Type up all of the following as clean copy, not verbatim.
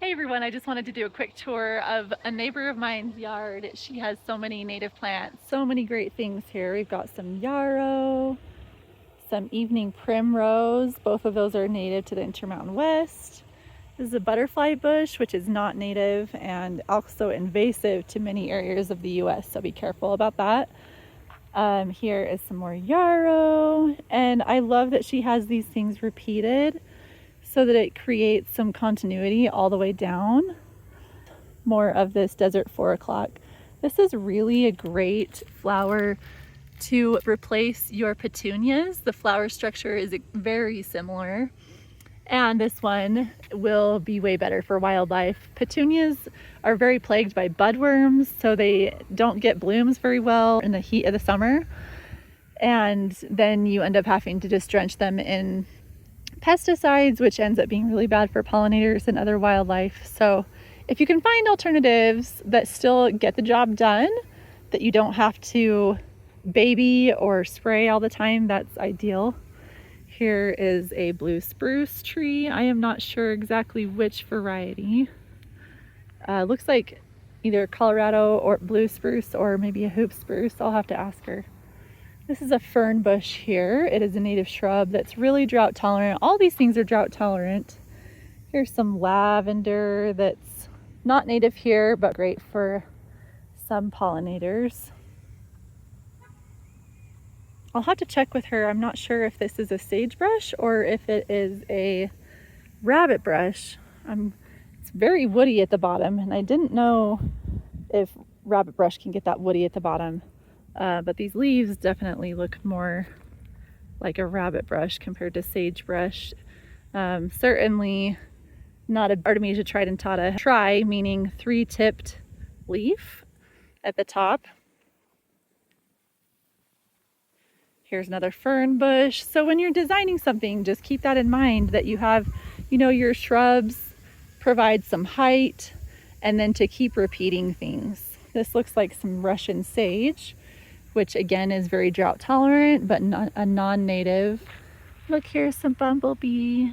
Hi everyone, I just wanted to do a quick tour of a neighbor of mine's yard. She has so many native plants, so many great things here. We've got some yarrow, some evening primrose. Both of those are native to the Intermountain West. This is a butterfly bush, which is not native and also invasive to many areas of the US, so be careful about that. Here is some more yarrow, and I love that she has these things repeated so that it creates some continuity all the way down. More of this desert 4 o'clock. This is really a great flower to replace your petunias. The flower structure is very similar, and this one will be way better for wildlife. Petunias are very plagued by budworms, so they don't get blooms very well in the heat of the summer, and then you end up having to just drench them in pesticides, which ends up being really bad for pollinators and other wildlife. So if you can find alternatives that still get the job done, that you don't have to baby or spray all the time, that's ideal. Here is a blue spruce tree. I am not sure exactly which variety. Looks like either Colorado or blue spruce or maybe a hoop spruce. I'll have to ask her. This is a fern bush here. It is a native shrub that's really drought tolerant. All these things are drought tolerant. Here's some lavender that's not native here, but great for some pollinators. I'll have to check with her. I'm not sure if this is a sagebrush or if it is a rabbit brush. It's very woody at the bottom, and I didn't know if rabbit brush can get that woody at the bottom. But these leaves definitely look more like a rabbit brush compared to sagebrush. Certainly not an Artemisia tridentata tri, meaning 3-tipped leaf at the top. Here's another fern bush. So when you're designing something, just keep that in mind, that you have, your shrubs provide some height, and then to keep repeating things. This looks like some Russian sage, which again is very drought tolerant, but not a non-native. Look, here's some bumblebee.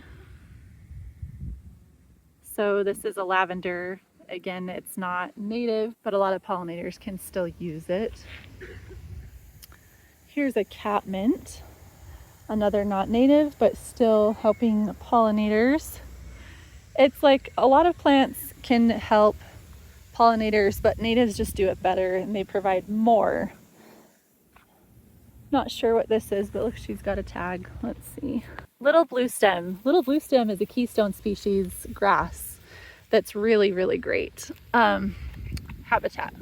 So this is a lavender. Again, it's not native, but a lot of pollinators can still use it. Here's a catmint, another not native, but still helping pollinators. It's like a lot of plants can help pollinators, but natives just do it better and they provide more. Not sure what this is, but look, she's got a tag. Let's see. Little blue stem. Little blue stem is a keystone species grass that's really, really great habitat.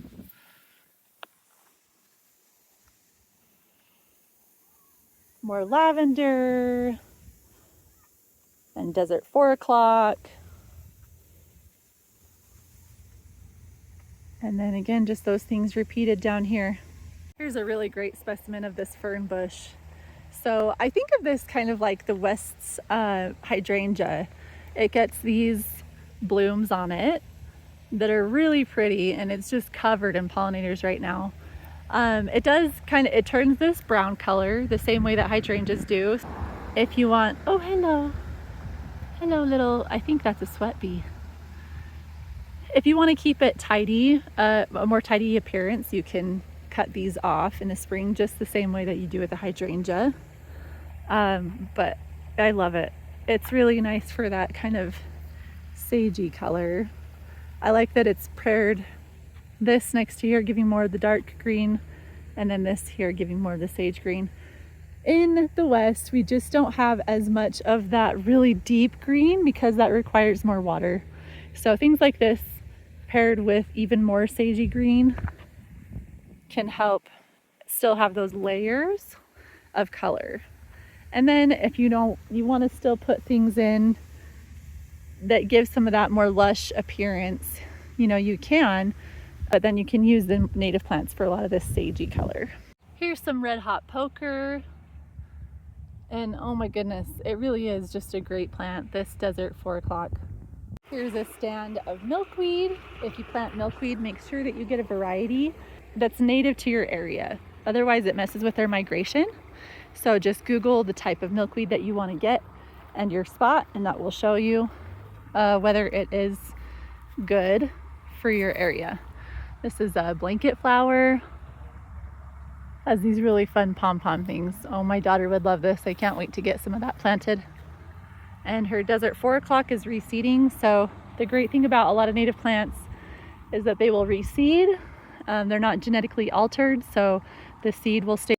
More lavender and desert 4 o'clock. And then again, just those things repeated down here. Here's a really great specimen of this fern bush. So I think of this kind of like the West's hydrangea. It gets these blooms on it that are really pretty, and it's just covered in pollinators right now. It turns this brown color the same way that hydrangeas do. If you want, oh hello little, I think that's a sweat bee. If you want to keep it tidy, a more tidy appearance, you can cut these off in the spring just the same way that you do with the hydrangea. But I love it. It's really nice for that kind of sagey color. I like that it's paired, this next to here giving more of the dark green, and then this here giving more of the sage green. In the West, we just don't have as much of that really deep green because that requires more water. So things like this paired with even more sagey green can help still have those layers of color. And then if you want to still put things in that give some of that more lush appearance, you can, but then you can use the native plants for a lot of this sagey color. Here's some red hot poker, and oh my goodness, it really is just a great plant, this desert 4 o'clock. Here's a stand of milkweed. If you plant milkweed, make sure that you get a variety that's native to your area. Otherwise it messes with their migration. So just Google the type of milkweed that you want to get and your spot, and that will show you whether it is good for your area. This is a blanket flower. Has these really fun pom-pom things. Oh, my daughter would love this. I can't wait to get some of that planted. And her desert 4 o'clock is reseeding. So the great thing about a lot of native plants is that they will reseed. They're not genetically altered, so the seed will stay